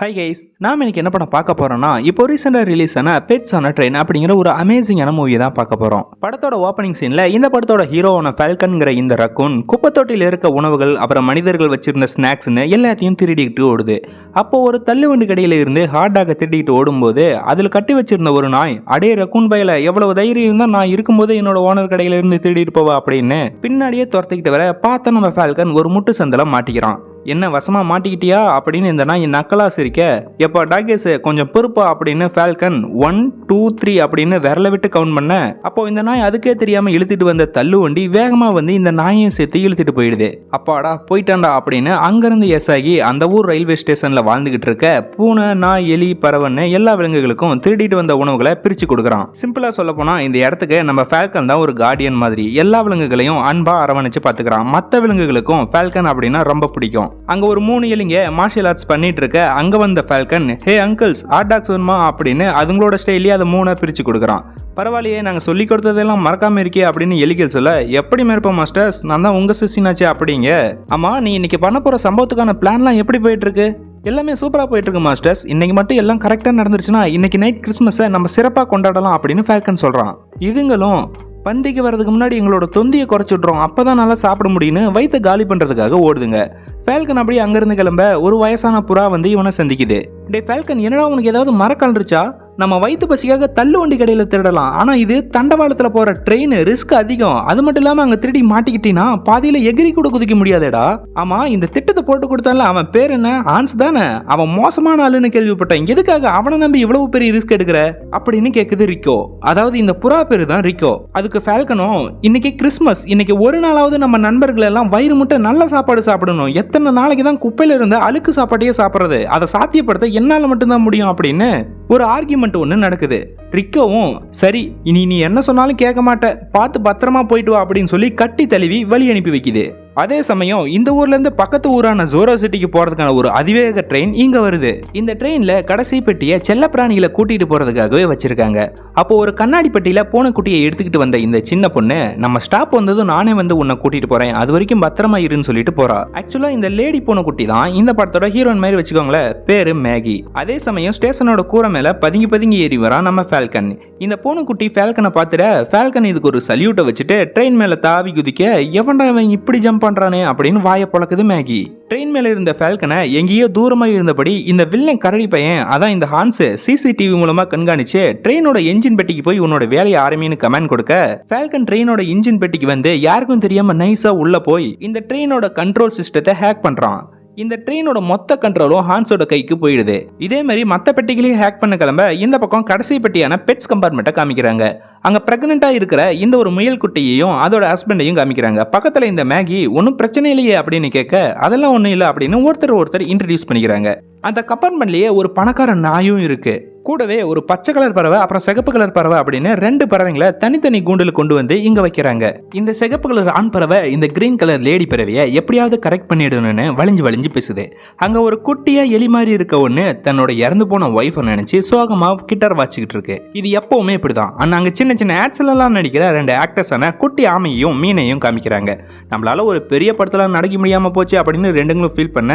Hi guys, நாம் இன்னைக்கு என்ன படம் பார்க்க போறோம்னா, இப்போ ரீசெண்டாக ரிலீஸ் ஆன பெட்ஸ் ஆன் ட்ரெயின் அப்படிங்கிற ஒரு அமேசிங்கான மூவி தான் பார்க்க போறோம். படத்தோட ஓப்பனிங் சீன்ல இந்த படத்தோட ஹீரோவான ஃபால்கன்கிற இந்த ரக்கூன் குப்பத்தொட்டியில் இருக்க உணவுகள் அப்புறம் மனிதர்கள் வச்சிருந்த ஸ்நாக்ஸ்னு எல்லாத்தையும் திருடிக்கிட்டு ஓடுது. அப்போ ஒரு தள்ளுவண்டி கடையில இருந்து ஹாட் டாக திருடிட்டு ஓடும்போது அதில் கட்டி வச்சிருந்த ஒரு நாய், அடே ரக்கூன் பையில எவ்வளவு தைரியம் இருந்தால் நான் இருக்கும்போது என்னோட ஓனர் கடையில இருந்து திருடிட்டு போவா அப்படின்னு பின்னாடியே துரத்திக்கிட்டு வர பார்த்த நம்ம ஃபால்கன் ஒரு முட்டு சந்தல மாட்டிக்கிறான். என்ன வசமா மாட்டிக்கிட்டியா அப்படின்னு இந்த நாய் நக்கலா சிரிக்க, எப்போ டாகேஸ் கொஞ்சம் பொறுப்பா அப்படின்னு ஃபால்கன் 1 2 3 அப்படின்னு விரல விட்டு கவுண்ட் பண்ண, அப்போ இந்த நாய் அதுக்கே தெரியாம இழுத்துட்டு வந்த தள்ளு வண்டி வேகமா வந்து இந்த நாயையும் சேர்த்து இழுத்துட்டு போயிடுது. அப்பாடா போயிட்டான்டா அப்படின்னு அங்கிருந்து எஸ் ஆகி அந்த ஊர் ரயில்வே ஸ்டேஷன்ல வாழ்ந்துகிட்டு இருக்க பூனை, நாய், எலி, பறவைன்னு எல்லா விலங்குகளுக்கும் திருடிட்டு வந்த உணவுகளை பிரிச்சு கொடுக்குறான். சிம்பிளா சொல்ல போனா இந்த இடத்துக்கு நம்ம ஃபால்கன் தான் ஒரு கார்டியன் மாதிரி எல்லா விலங்குகளையும் அன்பா அரவணைச்சு பாத்துக்கிறான். மற்ற விலங்குகளுக்கும் ஃபால்கன் அப்படின்னா ரொம்ப பிடிக்கும். அங்க ஒரு 3 எலிங்க மார்ஷியல் ஆர்ட்ஸ் பண்ணிட்டு இருக்க அங்க வந்த ஃபால்கன், ஹே அங்கிள்ஸ் ஹாட் டாக்ஸ் வேணுமா அப்படின்னு அதுங்களோட ஸ்டைலே அதை 3 பிரிச்சு கொடுக்குறான். பரவாயில்லையே, நாங்கள் சொல்லி கொடுத்ததெல்லாம் மறக்காம இருக்கே அப்படின்னு எலிகள் சொல்ல, எப்படி மேற்போம் மாஸ்டர்ஸ், நான் தான் உங்க சிசினாச்சே அப்படிங்க. ஆமா, நீ இன்னைக்கு பண்ண போற சம்பவத்துக்கான பிளான்லாம் எப்படி போயிட்டு இருக்கு? எல்லாமே சூப்பராக போயிட்டு இருக்கு மாஸ்டர்ஸ். இன்னைக்கு மட்டும் எல்லாம் கரெக்டாக நடந்துருச்சுன்னா இன்னைக்கு நைட் கிறிஸ்மஸை நம்ம சிறப்பாக கொண்டாடலாம் அப்படின்னு ஃபால்கன் சொல்றான். இதுங்களும் பந்திக்கு வர்றதுக்கு முன்னாடி எங்களோட தொந்தியை குறைச்சிடுறோம், அப்பதான் நல்லா சாப்பிட முடியும்னு வயிற்று காலி பண்றதுக்காக ஓடுதுங்க. ஃபால்கன் அப்படியே அங்கிருந்து கிளம்ப ஒரு வயசான புறா வந்து இவனை சந்திக்குது. டே ஃபால்கன், என்னடா உனக்கு ஏதாவது மரக்கலந்துருச்சா? நம்ம வயிற்று பசிக்காக தள்ளு வண்டி கடையில் திருடலாம், ஆனால் இது தண்டவாளத்தில் போகிற ட்ரெயின் ரிஸ்க் அதிகம். அது மட்டும் இல்லாமல் அங்கே திருடி மாட்டிக்கிட்டீங்கன்னா பாதியில் எகிரி கூட குதிக்க முடியாதேடா. ஆமாம், இந்த திட்டத்தை போட்டு கொடுத்தால அவன் பேர் என்ன? ஹான்ஸ் தானே? அவன் மோசமான ஆளுன்னு கேள்விப்பட்டேன். எதுக்காக அவனை நம்பி இவ்வளவு பெரிய ரிஸ்க் எடுக்கிற அப்படின்னு கேட்குது ரிக்கோ. அதாவது இந்த புறா பேரு தான் ரிக்கோ. அதுக்கு ஃபால்கனும், இன்னைக்கு கிறிஸ்மஸ், இன்னைக்கு ஒரு நாளாவது நம்ம நண்பர்கள் எல்லாம் வயிறு முட்டை நல்ல சாப்பாடு சாப்பிடணும். எத்தனை நாளைக்கு தான் குப்பையில இருந்து அழுக்கு சாப்பாட்டையே சாப்பிட்றது? அதை சாத்தியப்படுத்த என்னால் மட்டும்தான் முடியும் அப்படின்னு ஒரு ஆர்கியூமெண்ட் ஒன்று நடக்குது. ரிக்கோவும், சரி இனி நீ என்ன சொன்னாலும் கேட்க மாட்டேன், பார்த்து பத்திரமா போயிட்டு வா அப்படின்னு சொல்லி கட்டி தழுவி வழி அனுப்பி வைக்குது. அதே சமயம் இந்த ஊர்ல இருந்து பக்கத்து ஊரான ஜோரோ சிட்டிக்கு போறதுக்கான ஒரு அதிவேக ட்ரெயின் இங்க வருது. இந்த ட்ரெயின்ல கடைசி பெட்டியை செல்ல பிராணிகளை கூட்டிட்டு போறதுக்காகவே வச்சிருக்காங்க. அப்போ ஒரு கண்ணாடி பெட்டியில பூனைக்குட்டியை எடுத்துக்கிட்டு வந்த இந்த சின்ன பொண்ணு, நம்ம ஸ்டாப் வந்ததும் நானே வந்து உன்னை கூட்டிட்டு போறேன், அது வரைக்கும் பத்திரமா இருன்னு சொல்லிட்டு போறா. ஆக்சுவலா இந்த லேடி பூனைக்குட்டி தான் இந்த படத்தோட ஹீரோயின் மாதிரி வச்சுக்கோங்களேன், பேரு மேகி. அதே சமயம் ஸ்டேஷனோட கூரை மேல பதுங்கி ஏறி வரா நம்ம ஃபால்கன். இந்த பூனைக்குட்டி ஃபால்கனை பார்த்துட ஃபால்கன் இதுக்கு ஒரு சல்யூட்டை வச்சுட்டு ட்ரெயின் மேல தாவி குதிக்க, எவன்டா இவன் இப்படி ஜம்ப் பண்றானே அப்படின்னு வாயை பொளக்குது மேகி. ட்ரெயின் மேல இருந்த ஃபால்கனை எங்கேயோ தூரமா இருந்தபடி இந்த வில்லன் கரடி பையன், அதான் இந்த ஹான்ஸ், சிசிடிவி மூலமா கண்காணிச்சு ட்ரெயினோட என்ஜின் பெட்டிக்கு போய் உன்னோட வேலையை ஆரம்பின்னு கமெண்ட் கொடுக்க, ஃபால்கன் ட்ரெயினோட இன்ஜின் பெட்டிக்கு வந்து யாருக்கும் தெரியாம நைஸா உள்ள போய் இந்த ட்ரெயினோட கண்ட்ரோல் சிஸ்டத்தை ஹேக் பண்றான். இந்த ட்ரெயினோட மொத்த கண்ட்ரோலும் ஹான்ஸோட கைக்கு போயிடுது. இதே மாதிரி மற்ற பெட்டிகளையும் ஹேக் பண்ண கிளம்ப இந்த பக்கம் கடைசி பெட்டியான பெட்ஸ் கம்பார்ட்மெண்ட்டை காமிக்கிறாங்க. அங்க பிரெக்னெண்டா இருக்கிற இந்த ஒரு முயல் குட்டியையும் அதோட ஹஸ்பண்டையும் காமிக்கிறாங்க. பக்கத்துல இந்த மேகி, ஒன்றும் பிரச்சனை இல்லையே அப்படின்னு கேட்க, அதெல்லாம் ஒன்றும் இல்லை அப்படின்னு ஒருத்தர் இன்ட்ரடியூஸ் பண்ணிக்கிறாங்க. அந்த கம்பார்ட்மெண்ட்லயே ஒரு பணக்கார நாயும் இருக்கு. கூடவே ஒரு பச்சை கலர் பறவை அப்புறம் சிகப்பு கலர் பறவை அப்படின்னு 2 பறவைங்களை தனித்தனி கூண்டில் கொண்டு வந்து இங்க வைக்கிறாங்க. இந்த சிகப்பு கலர் ஆண் பறவை இந்த கிரீன் கலர் லேடி பறவையை எப்படியாவது கரெக்ட் பண்ணிடணும்னு வளைஞ்சு பேசுது. அங்க ஒரு குட்டியா எலி மாதிரி இருக்க ஒண்ணு தன்னோட இறந்து போன ஒய்ஃபை நினைச்சு சோகமா கிட்டார் வாச்சிக்கிட்டு இருக்கு. இது எப்பவுமே இப்படிதான். ஆனா அங்க சின்ன ஆட்ஸ்ல எல்லாம் நடிக்கிற 2 ஆக்டர்ஸான குட்டி ஆமையையும் மீனையும் காமிக்கிறாங்க. நம்மளால ஒரு பெரிய படத்துல நடக்க முடியாம போச்சு அப்படின்னு ரெண்டுங்களும் ஃபீல் பண்ண,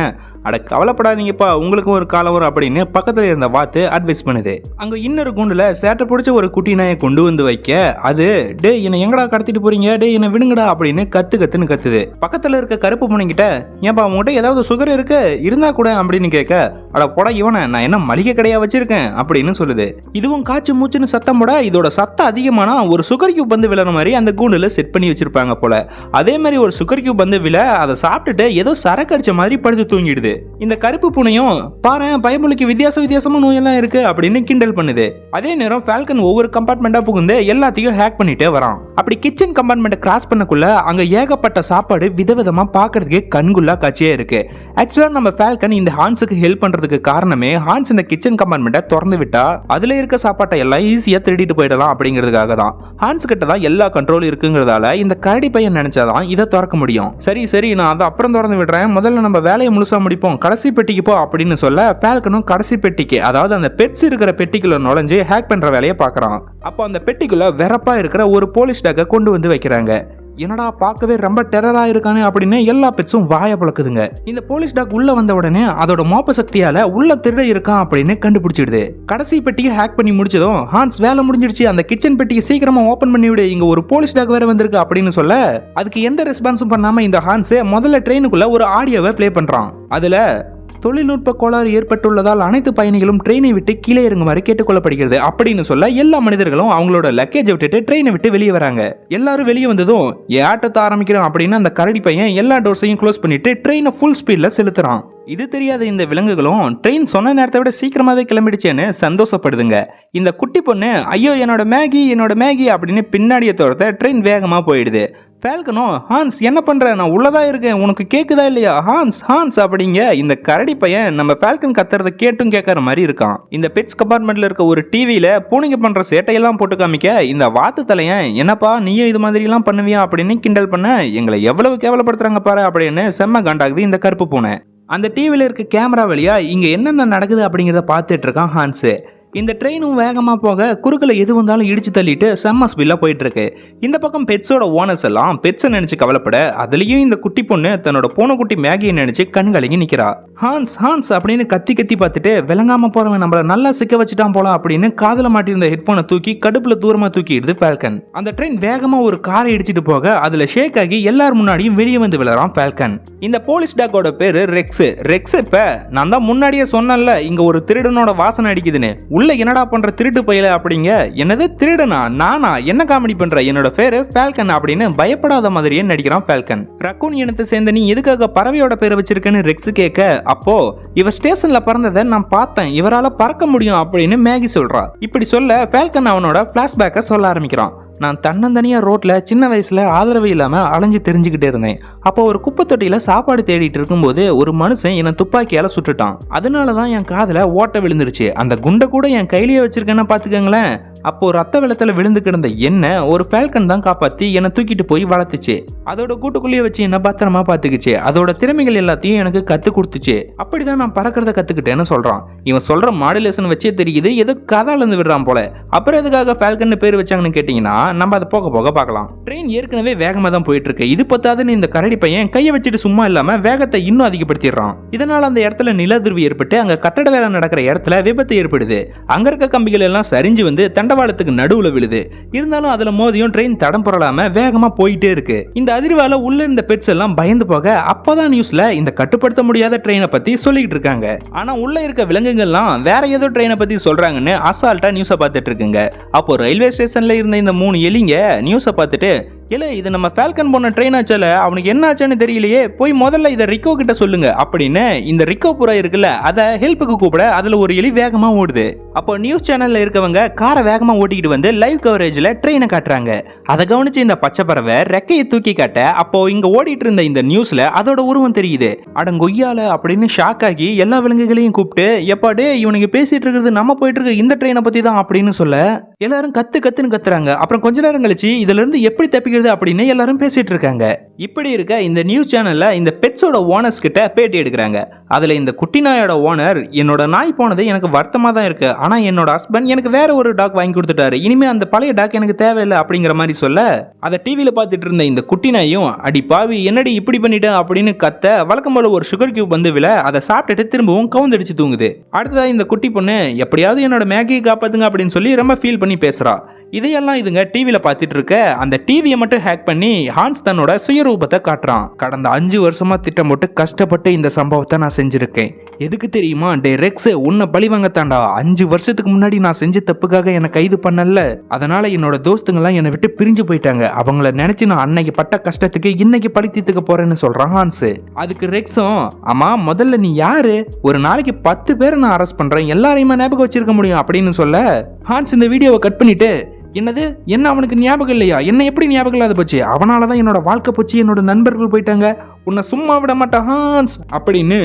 அட கவலைப்படாதீங்கப்பா, உங்களுக்கும் ஒரு காலம் வரும் அப்படின்னு பக்கத்துல இருந்த வாத்து அட்வைஸ் பண்ணுது. அங்க இன்னொரு கூண்டுல சேட்டை பிடிச்ச ஒரு குட்டி நாயை கொண்டு வந்து வைக்க, அது டே என்னை எங்கடா கடத்திட்டு போறீங்க, டே என்னை விடுங்கடா அப்படின்னு கத்துன்னு கத்துது. பக்கத்துல இருக்க கருப்பு பூனைகிட்ட, ஏன்பா உங்ககிட்ட ஏதாவது சுகர் இருக்கு இருந்தா கூட அப்படின்னு கேட்க, அட போட இவனை, நான் என்ன மளிகை கடையா வச்சிருக்கேன் அப்படின்னு சொல்லுது. இதுவும் காய்ச்சி மூச்சுன்னு சத்தம் போட, இதோட சத்தம் அதிகமானா ஒரு சுகர் கியூப் வந்து விழற மாதிரி அந்த கூண்டுல செட் பண்ணி வச்சிருப்பாங்க போல. அதே மாதிரி ஒரு சுகர் கியூப் வந்து விழ, அதை சாப்பிட்டுட்டு ஏதோ சரக்கு அடிச்ச மாதிரி படுத்து தூங்கிடுது. இந்த கருப்பு பூனையும், பாரு பயமுலைக்கு வித்தியாசமா நோயெல்லாம் இருக்கு அப்படின்னு கிண்டல் பண்ணுது. அதே நேரம் ஃபால்கன் ஒவ்வொரு கம்பார்ட்மெண்டா புகுந்து எல்லாத்தையும் ஹேக் பண்ணிட்டே வரான். அப்படி கிச்சன் கம்பார்ட்மெண்ட் கிராஸ் பண்ணக்குள்ள அங்க ஏகப்பட்ட சாப்பாடு விதவிதமா பார்க்கிறதுக்கு கண்குள்ளா காட்சியா இருக்கு. ஆக்சுவலா நம்ம ஃபால்கன் இந்த ஹான்ஸுக்கு ஹெல்ப் பண்றதுக்கு காரணமே, ஹான்ஸ் இந்த கிச்சன் கம்பார்ட்மெண்ட்டை திறந்து விட்டா அதுல இருக்க சாப்பாட்டை எல்லாம் ஈஸியா திருடிட்டு போயிடலாம் அப்படிங்கிறதுக்காக தான். ஹான்ஸ் கிட்ட தான் எல்லா கண்ட்ரோல் இருக்குங்கிறதால இந்த கரடி பையன் நினைச்சாதான் இதை திறக்க முடியும். சரி நான் அதை அப்புறம் திறந்து விடுறேன், முதல்ல நம்ம வேலையை முழுசா முடிப்போம், கடைசி பெட்டிக்கு போ அப்படின்னு சொல்ல ஃபால்கனும் கடைசி பெட்டிக்கு, அதாவது அந்த பெட்ஸ் இருக்கிற பெட்டிக்குள்ள நுழைஞ்சு ஹேக் பண்ற வேலையை பார்க்கறான். அப்போ அந்த பெட்டிக்குள்ள வெறப்பா இருக்கிற ஒரு போலீஸ் டாக கொண்டு வந்து வைக்கிறாங்க. என்னடா பார்க்கவே ரொம்ப டெரரா இருக்கானே அப்படின்னு எல்லா பெட்ஸும் வாய பழக்குதுங்க. இந்த போலீஸ் டாக் உள்ள வந்த உடனே அதோட மோப்ப சக்தியால உள்ள திருட இருக்கான் அப்படின்னு கண்டுபிடிச்சிடுது. கடைசி பெட்டியை ஹேக் பண்ணி முடிச்சதும் ஹான்ஸ் வேலை முடிஞ்சிடுச்சு, அந்த கிச்சன் பெட்டியை சீக்கிரமா ஓபன் பண்ணி விடு, இங்க ஒரு போலீஸ் டாக் வேற வந்திருக்கு அப்படின்னு சொல்ல அதுக்கு எந்த ரெஸ்பான்ஸும் பண்ணாம இந்த ஹான்ஸ் முதல்ல ட்ரெயினுக்குள்ள ஒரு ஆடியோவை பிளே பண்றான். அதுல தொழில்நுட்ப கோளாறு ஏற்பட்டுள்ளதால் அனைத்து பயணிகளும் ட்ரெயினை விட்டு கீழே இறங்குமாறு கேட்டுக்கொள்ளப்படுகிறது அப்படின்னு சொல்ல எல்லா மனிதர்களும் அவங்களோட லக்கேஜை விட்டுட்டு ட்ரெயினை விட்டு வெளியே வராங்க. எல்லாரும் வெளியே வந்ததும் என் ஆட்டத்தை ஆரம்பிக்கிறோம் அப்படின்னு அந்த கரடி பையன் எல்லா டோர்ஸையும் க்ளோஸ் பண்ணிட்டு ட்ரெயினை ஃபுல் ஸ்பீட்ல செலுத்துறான். இது தெரியாத இந்த விலங்குகளும் ட்ரெயின் சொன்ன நேரத்தை விட சீக்கிரமாவே கிளம்பிடுச்சேன்னு சந்தோஷப்படுதுங்க. இந்த குட்டி பொண்ணு ஐயோ என்னோட மேகி அப்படின்னு பின்னாடியே தோறத ட்ரெயின் வேகமா போயிடுது. ஃபால்கனும் ஹான்ஸ் என்ன பண்ற, நான் உள்ளதா இருக்கேன், உனக்கு கேக்குதா இல்லையா, ஹான்ஸ் அப்படிங்க இந்த கரடி பையன் நம்ம ஃபால்கன் கத்துறத கேட்டும் கேட்கற மாதிரி இருக்கான். இந்த பெட்ஸ் கம்பார்ட்மெண்ட்ல இருக்க ஒரு டிவியில பூனைங்க பண்ற சேட்டையெல்லாம் போட்டு காமிக்க இந்த வாத்து தலையன் என்னப்பா நீயும் இது மாதிரி எல்லாம் பண்ணுவியா அப்படின்னு கிண்டல் பண்ண எங்களை எவ்வளவு கேவலப்படுத்துறாங்க பாரு அப்படின்னு செம்ம காண்டாகுது இந்த கருப்பு பூனை. அந்த டிவியில இருக்க கேமரா வழியா இங்க என்னென்ன நடக்குது அப்படிங்கிறத பார்த்துட்டு இருக்கான் ஹான்ஸ். இந்த ட்ரெயினும் வேகமாக போக குறுக்கில் எது வந்தாலும் இடிச்சு தள்ளிட்டு செம்ம ஸ்பீடாக போயிட்டு இருக்கு. இந்த பக்கம் பெட்ஸோட ஓனர்ஸ் எல்லாம் பெட்ஸை நினைச்சு கவலைப்பட அதுலயும் இந்த குட்டி பொண்ணு தன்னோட பூனைக்குட்டி மேகியை நினைச்சு கண்கலங்கி நிக்கிறா. ஹான்ஸ் அப்படின்னு கத்தி பார்த்துட்டு விளங்காம போறவன் நம்மள நல்லா சிக்க வச்சுட்டான் போலாம் அப்படின்னு காதுல மாட்டிருந்த ஹெட்போனை தூக்கி கடுப்புல தூரமா தூக்கிடுது ஃபால்கன். அந்த ட்ரெயின் வேகமா ஒரு காரை இடிச்சிட்டு போக அதுல ஷேக் ஆகி எல்லார் முன்னாடியும் வெளியே வந்து விழறான் ஃபால்கன். இந்த போலீஸ் டாக்கோட பேரு ரெக்ஸ். இப்ப நான் தான் முன்னாடியே சொன்னேன்ல இங்க ஒரு திருடனோட வாசனை அடிக்குதுன்னு, உள்ள என்னடா பண்ற திருட்டு பையல அப்படிங்க. என்னது திருடனா, நானா, என்ன காமெடி பண்ற, என்னோட பேரு ஃபால்கன் அப்படின்னு பயப்படாத மாதிரியே நடிக்கிறான் ஃபால்கன். ரக்கூன் இனத்தை சேர்ந்த நீ எதுக்காக பறவையோட பேரை வச்சிருக்கேன்னு ரெக்ஸ் கேட்க, அப்போ இவர் ஸ்டேஷன்ல பறந்ததை நான் பார்த்தேன், இவரால பறக்க முடியும் அப்படின்னு மேகி சொல்றா. இப்படி சொல்ல ஃபால்கன் அவனோட பிளாஷ்பேக்கை சொல்ல ஆரம்பிக்கிறான். நான் தன்னந்தனியா ரோட்ல சின்ன வயசுல ஆதரவு இல்லாம அலைஞ்சு தெரிஞ்சுக்கிட்டே இருந்தேன். அப்போ ஒரு குப்பை தொட்டியில சாப்பாடு தேடிட்டு இருக்கும்போது ஒரு மனுஷன் என்னை துப்பாக்கியால சுட்டுட்டான். அதனாலதான் என் காதுல ஓட்ட விழுந்துருச்சு. அந்த குண்டை கூட என் கையிலேயே வச்சிருக்கேன்னா பாத்துக்கங்களேன். அப்போ ரத்த வெள்ளத்துல விழுந்து கிடந்த என்ன ஒரு ஃபால்கன் தான் காப்பாத்தி என்னை தூக்கிட்டு போய் வளர்த்துச்சு. அதோட கூட்டுக்குள்ளேயே வச்சு என்ன பத்திரமா பாத்துக்குச்சு. அதோட திறமைகள் எல்லாத்தையும் எனக்கு கத்து கொடுத்துச்சு. அப்படிதான் நான் பறக்கிறத கத்துக்கிட்டேன்னு சொல்றான். இவன் சொல்ற மாடுலேஷன் வச்சே தெரியுது ஏதோ கதால இருந்து விடுறான் போல. அப்புறம் எதுக்காக ஃபால்கன் பேர் வச்சாங்கன்னு கேட்டீங்கன்னா நம்ம அதை போக போக பார்க்கலாம். ட்ரெயின் ஏற்கனவே வேகமா தான் போயிட்டு இருக்கு. இது பத்தாதுன்னு இந்த கரடி பையன் கையை வச்சுட்டு சும்மா இல்லாம வேகத்தை இன்னும் அதிகப்படுத்திடுறான். இதனால அந்த இடத்துல நிலதிர்வு ஏற்பட்டு அங்க கட்டட வேலை நடக்கிற இடத்துல விபத்து ஏற்படுது. அங்க இருக்க கம்பிகள் எல்லாம் சரிஞ்சு வந்து தண்டவாளத்துக்கு நடுவுல விழுது. இருந்தாலும் அதுல மோதியும் ட்ரெயின் தடம் புரளாம வேகமா போயிட்டே இருக்கு. இந்த அதிர்வால உள்ள இருந்த பெட்ஸ் எல்லாம் பயந்து போக அப்பதான் நியூஸ்ல இந்த கட்டுப்படுத்த முடியாத ட்ரெயினை பத்தி சொல்லிட்டு இருக்காங்க. ஆனா உள்ள இருக்க விலங்குகள்லாம் வேற ஏதோ ட்ரெயினை பத்தி சொல்றாங்கன்னு அசால்ட்டா நியூஸை பார்த்துட்டு இருக்குங்க. அப்போ ரயில்வே ஸ்டேஷன்ல இருந்த இந்த 3 எலிங்க நியூஸை பார்த்துட்டு, இல்ல இது நம்ம ஃபால்கன் போன ட்ரெயின் ஆச்சால அவனுக்கு என்ன ஆச்சுன்னு தெரியலையே, போய் முதல்ல இதை ரிக்கோ கிட்ட சொல்லுங்க அப்படின்னு இந்த ரிக்கோ புறா இருக்குல்ல அதை ஹெல்ப்புக்கு கூப்பிட அதுல ஒரு எலி வேகமா ஓடுது. அப்போ நியூஸ் சேனல்ல இருக்கவங்க காரை வேகமா ஓட்டிக்கிட்டு வந்து லைவ் கவரேஜ்ல ட்ரெயினை காட்டுறாங்க. அதை கவனிச்சு இந்த பச்சை பறவை ரெக்கையை தூக்கி காட்ட அப்போ இங்க ஓடிட்டு இருந்த இந்த நியூஸ்ல அதோட உருவம் தெரியுது. அடங்கொய்யால அப்படின்னு ஷாக் ஆகி எல்லா விலங்குகளையும் கூப்பிட்டு, எப்பாடே இவனுக்கு பேசிட்டு இருக்கிறது நம்ம போயிட்டு இருக்க இந்த ட்ரெயினை பத்தி தான் அப்படின்னு சொல்ல எல்லாரும் கத்துன்னு கத்துறாங்க. அப்புறம் கொஞ்ச நேரம் கழிச்சு இதுல இருந்து எப்படி தப்பிக்கிறது அப்படின்னு எல்லாரும் பேசிட்டு இருக்காங்க. இப்படி இருக்க இந்த நியூஸ் சேனல்ல இந்த பெட்ஸோட ஓனர்ஸ் கிட்ட பேட்டி எடுக்கிறாங்க. அதுல இந்த குட்டி நாயோட ஓனர், என்னோட நாய் போனது எனக்கு வருத்தமா தான் இருக்கு, ஆனா என்னோட ஹஸ்பண்ட் எனக்கு வேற ஒரு டாக் வாங்கி கொடுத்துட்டாரு, இனிமே அந்த பழைய டாக் எனக்கு தேவையில்லை அப்படிங்கிற மாதிரி சொல்ல அதை டிவியில பார்த்துட்டு இருந்த இந்த குட்டி நாயும், அடி பாவி என்னடி இப்படி பண்ணிட்ட அப்படின்னு கத்த வழக்கம் போல ஒரு சுகர் கியூப் வந்து விழ அதை சாப்பிட்டுட்டு திரும்பவும் கவுந்தடிச்சு தூங்குது. அடுத்ததா இந்த குட்டி பொண்ணு எப்படியாவது என்னோட மேகியை காப்பாத்துங்க அப்படின்னு சொல்லி ரொம்ப ஃபீல் பண்ணி பேசுறா. இதையெல்லாம் இதுங்க டிவியில பார்த்துட்டு இருக்க அந்த டிவியை மட்டும் ஹேக் பண்ணி ஹான்ஸ் தன்னோட சுயரூபத்தை காட்டுறான். கடந்த 5 வருஷமா திட்டம் போட்டு கஷ்டப்பட்டு இந்த சம்பவத்தை நான் செஞ்சிருக்கேன். எதுக்கு தெரியுமா, டே ரெக்ஸ் உன்னை பழி வாங்கத்தாண்டா. 5 வருஷத்துக்கு முன்னாடி நான் செஞ்ச தப்புக்காக என்னை கைது பண்ணல, அதனால என்னோட தோஸ்துங்கெல்லாம் என்னை விட்டு பிரிஞ்சு போயிட்டாங்க. அவங்கள நினைச்சு நான் அன்னைக்கு பட்ட கஷ்டத்துக்கு இன்னைக்கு பழி தீர்த்துக்க போறேன்னு சொல்றான் ஹான்ஸ். அதுக்கு ரெக்ஸும், ஆமா முதல்ல நீ யாரு, ஒரு நாளைக்கு 10 பேரை நான் அரெஸ்ட் பண்றேன், எல்லாரையுமே ஞாபகம் வச்சிருக்க முடியும் அப்படின்னு சொல்ல ஹான்ஸ் இந்த வீடியோவை கட் பண்ணிட்டு, என்னது என்ன அவனுக்கு ஞாபகம் இல்லையா, என்ன எப்படி ஞாபகம் இல்லாத போச்சு, அவனால தான் என்னோட வாழ்க்கை போச்சு, என்னோட நண்பர்கள் போயிட்டாங்க, உன்னை சும்மா விட மாட்டேன் ஹான்ஸ் அப்படின்னு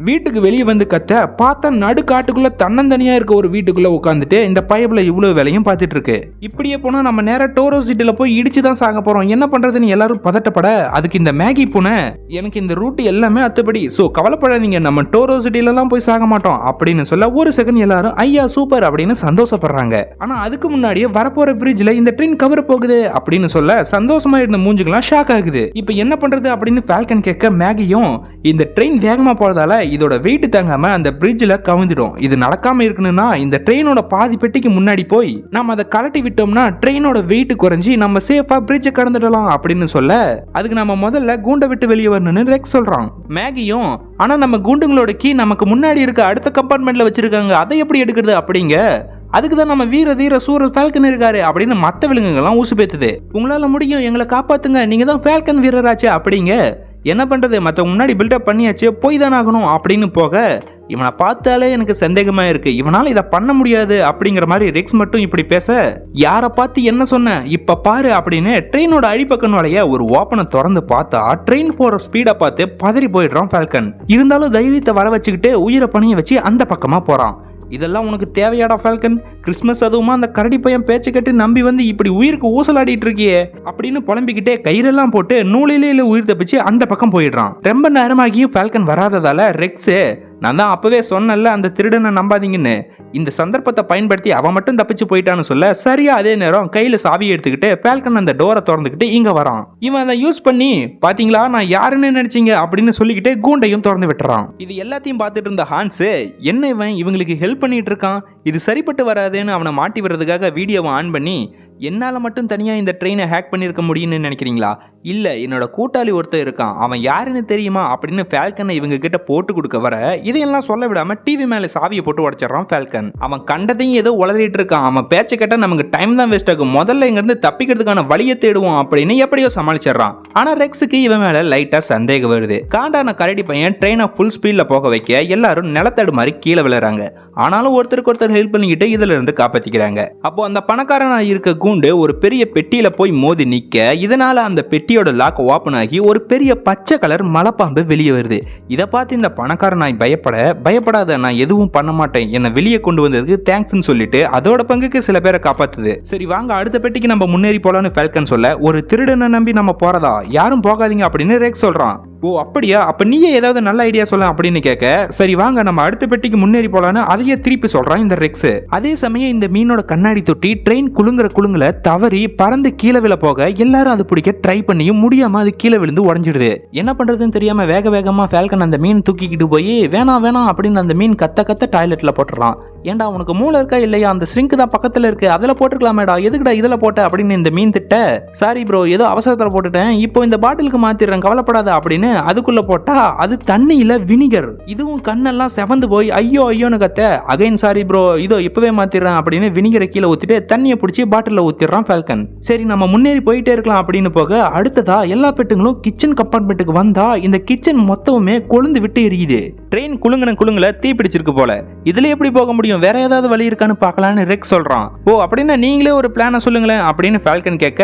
வீட்டுக்கு வெளியே வந்து கத்த பார்த்தா நடு காட்டுக்குள்ள தன்னந்தனியா இருக்க ஒரு வீட்டுக்குள்ள உட்காந்துட்டு இந்த பயபுல இவ்வளவு வேலையும் பார்த்துட்டு இருக்கு. இப்படியே போனா நம்ம நேரா டோரோ சிட்டில போய் இடிச்சுதான் சாக போறோம், என்ன பண்றதுன்னு எல்லாரும் பதட்டப்பட அதுக்கு இந்த மேகி பூனை எனக்கு இந்த ரூட் எல்லாமே அத்துப்படி, சோ கவலைப்படாதீங்க நம்ம டோரோ சிட்டில எல்லாம் போய் சாக மாட்டோம் அப்படின்னு சொல்ல ஒரு செகண்ட் எல்லாரும் ஐயா சூப்பர் அப்படின்னு சந்தோஷப்படுறாங்க. ஆனா அதுக்கு முன்னாடியே வரப்போற பிரிட்ஜ்ல இந்த ட்ரெயின் கவர போகுது அப்படின்னு சொல்ல சந்தோஷமா இருந்த மூஞ்சுக்கெல்லாம் ஷாக் ஆகுது. இப்ப என்ன பண்றது அப்படின்னு ஃபால்கன் கேட்க மேகியும் இந்த ட்ரெயின் வேகமா போறதால இதோட வெயிட் தாங்காம அந்த பிரிட்ஜ்ல கவிழ்ந்துடும், இது நடக்காம இருக்கணும்னா இந்த ட்ரெயினோட பாதி பெட்டிக்கு முன்னாடி போய் நம்ம அதை கலட்டி விட்டோம்னா ட்ரெயினோட வெயிட் குறைஞ்சி நம்ம சேஃபா பிரிட்ஜை கடந்துடலாம் அப்படின்னு சொல்ல அதுக்கு நம்ம முதல்ல கூண்டை விட்டு வெளியே வரணும்னு ரெக்ஸ் சொல்றான். மேகியும் ஆனா நம்ம கூண்டுங்களோட கீ நமக்கு முன்னாடி இருக்க அடுத்த கம்பார்ட்மெண்ட்ல வச்சிருக்காங்க, அதை எப்படி எடுக்கிறது அப்படிங்க, அதுக்கு தான் நம்ம வீர தீர சூரர் ஃபால்கன் இருக்காரு அப்படின்னு மற்ற விலங்குகள்லாம் ஊசு பேத்துது. உங்களால முடியும், எங்களை காப்பாத்துங்க, நீங்க தான் ஃபால்கன் வீரராச்சு அப்படிங்க. என்ன பண்றது, மற்றவங்க முன்னாடி பில்டப் பண்ணியாச்சு, போய் தானே ஆகணும் அப்படின்னு போக இவனை பார்த்தாலே எனக்கு சந்தேகமா இருக்கு, இவனால இதை பண்ண முடியாது அப்படிங்கிற மாதிரி ரெக்ஸ் மட்டும் இப்படி பேச யாரை பார்த்து என்ன சொன்ன இப்ப பாரு அப்படின்னு ட்ரெயினோட அடிப்பக்கம் வளைய ஒரு ஓப்பனை திறந்து பார்த்தா ட்ரெயின் போற ஸ்பீடை பார்த்து பதறி போயிடுறான் ஃபால்கன். இருந்தாலும் தைரியத்தை வர வச்சுக்கிட்டு உயிரை பணிய வச்சு அந்த பக்கமா போறான். இதெல்லாம் உனக்கு தேவையாடா ஃபால்கன், கிறிஸ்மஸ் அதுவுமா அந்த கரடி பையன் பேச்சு கட்டு நம்பி வந்து இப்படி உயிருக்கு ஊசலாடிட்டு இருக்கியே அப்படின்னு புலம்பிக்கிட்டே கயிறெல்லாம் போட்டு நூலிலே உயிர் தப்பிச்சு அந்த பக்கம் போயிடுறான். ரொம்ப நேரமாகியும் ஃபால்கன் வராததால ரெக்ஸ் நான் தான் அப்பவே சொன்னல அந்த திருடனை நம்பாதீங்கன்னு, இந்த சந்தர்ப்பத்தை பயன்படுத்தி அவன் மட்டும் தப்பிச்சு போயிட்டான்னு சொல்ல சரியா அதே நேரம் கையில சாவியை எடுத்துக்கிட்டு ஃபால்கன் அந்த டோரை திறந்துக்கிட்டு இங்க வரான். இவன் அதை யூஸ் பண்ணி பாத்தீங்களா நான் யாருன்னு நினைச்சீங்க அப்படின்னு சொல்லிக்கிட்டு கூண்டையும் திறந்து விட்டுறான். இது எல்லாத்தையும் பார்த்துட்டு இருந்த ஹான்ஸ் என்ன இவன் இவங்களுக்கு ஹெல்ப் பண்ணிட்டு இருக்கான், இது சரிப்பட்டு வராதுன்னு அவனை மாட்டி வர்றதுக்காக வீடியோவை ஆன் பண்ணி என்னால் மட்டும் தனியாக இந்த ட்ரெயினை ஹேக் பண்ணியிருக்க முடியும்னு நினைக்கிறீங்களா, இல்லை என்னோட கூட்டாளி ஒருத்தர் இருக்கான் அவன் யாருன்னு தெரியுமா அப்படின்னு ஃபால்கனை இவங்க கிட்ட போட்டு கொடுக்க வர இதையெல்லாம் சொல்ல விடாம டிவி மேலே சாவியை போட்டு உடச்சிடறான் ஃபால்கன். அவன் கண்டதையும் ஏதோ உளறிட்டு இருக்கான், அவன் பேச்சை கேட்டால் நமக்கு டைம் தான் வேஸ்ட் ஆகும், முதல்ல இங்கிருந்து தப்பிக்கிறதுக்கான வழியை தேடுவோம் அப்படின்னு எப்படியோ சமாளிச்சிடறான். ஆனால் ரெக்ஸுக்கு இவன் மேலே லைட்டாக சந்தேகம் வருது. காண்டான கரடி பையன் ட்ரெயினை ஃபுல் ஸ்பீடில் போக வைக்க எல்லாரும் நிலத்தடு மாதிரி கீழே விழுறாங்க. ஆனாலும் ஒருத்தருக்கு ஒருத்தர் ஹெல்ப் பண்ணிக்கிட்டு இதுல இருந்து காப்பாத்திக்கிறாங்க. அப்போ அந்த பணக்காரனா இருக்க கூண்டு ஒரு பெரிய பெட்டியில போய் மோதி நிக்க இதனால அந்த பெட்டியோட லாக் ஓபன் ஆகி ஒரு பெரிய பச்சை கலர் மலைப்பாம்பு வெளியே வருது. இதை பார்த்து இந்த பணக்கார நாய் பயப்படாத நான் எதுவும் பண்ண மாட்டேன், என்னை வெளியே கொண்டு வந்ததுக்கு தேங்க்ஸ்ன்னு சொல்லிட்டு அதோட பங்குக்கு சில பேரை காப்பாத்துது. சரி வாங்க அடுத்த பெட்டிக்கு நம்ம முன்னேறி போலான்னு ஃபால்கன் சொல்ல ஒரு திருடனை நம்பி நம்ம போறதா, யாரும் போகாதீங்க அப்படின்னு ரெக்ஸ் சொல்றான். ஓ அப்படியா, அப்ப நீயே ஏதாவது நல்ல ஐடியா சொல்ல அப்படின்னு கேட்க சரி வாங்க நம்ம அடுத்த பெட்டிக்கு முன்னேறி போலான்னு அதையே திருப்பி சொல்றான் இந்த ரெக்ஸ். அதே சமயம் இந்த மீனோட கண்ணாடி தொட்டி ட்ரெயின் குலுங்குல தவறி பறந்து கீழே விழ போக எல்லாரும் அது பிடிக்க ட்ரை பண்ணியும் முடியாம அது கீழே விழுந்து உடஞ்சிடுது. என்ன பண்றதுன்னு தெரியாம வேகமா ஃபால்கன் அந்த மீன் தூக்கிக்கிட்டு போய் வேணாம் அப்படின்னு அந்த மீன் கத்த டாய்லெட்ல போட்டுறான். ஏண்டா உனக்கு மூளை இருக்கா இல்லையா, அந்த ஸ்ரிங்க் தான் பக்கத்துல இருக்கு அதுல போட்டுக்கலாமேடா, எதுக்குடா இதுல போட்ட அப்படின்னு இந்த மீன் திட்ட சாரி ப்ரோ ஏதோ அவசரத்துல போட்டுட்டேன், இப்போ இந்த பாட்டிலுக்கு மாத்திடுறேன் கவலைப்படாத அப்படின்னு அதுக்குள்ள போட்டா அது தண்ணியில வினிகர். இதுவும் கண்ணெல்லாம் செவந்து போய் ஐயோன்னு கத்த அகைன் சாரி ப்ரோ இதோ இப்பவே மாத்திடுறேன் அப்படின்னு வினிகரை கீழே ஊத்திட்டு தண்ணியை பிடிச்சி பாட்டில ஊத்திடுறான் ஃபால்கன். சரி நம்ம முன்னேறி போயிட்டே இருக்கலாம் அப்படின்னு போக அடுத்ததா எல்லா பெட்டுங்களும் கிச்சன் கம்பார்ட்மெண்ட்டுக்கு வந்தா இந்த கிச்சன் மொத்தமுமே கொழுந்து விட்டு எரியுது. ட்ரெயின் குலுங்குல தீ பிடிச்சிருக்கு போல, இதுல எப்படி போக முடியும், வேற ஏதாவது வழி இருக்கான்னு பார்க்கலான்னு ரெக்ஸ் சொல்றான். ஓ அப்படின்னா நீங்களே ஒரு பிளானை சொல்லுங்களேன் அப்படின்னு ஃபால்கன் கேட்க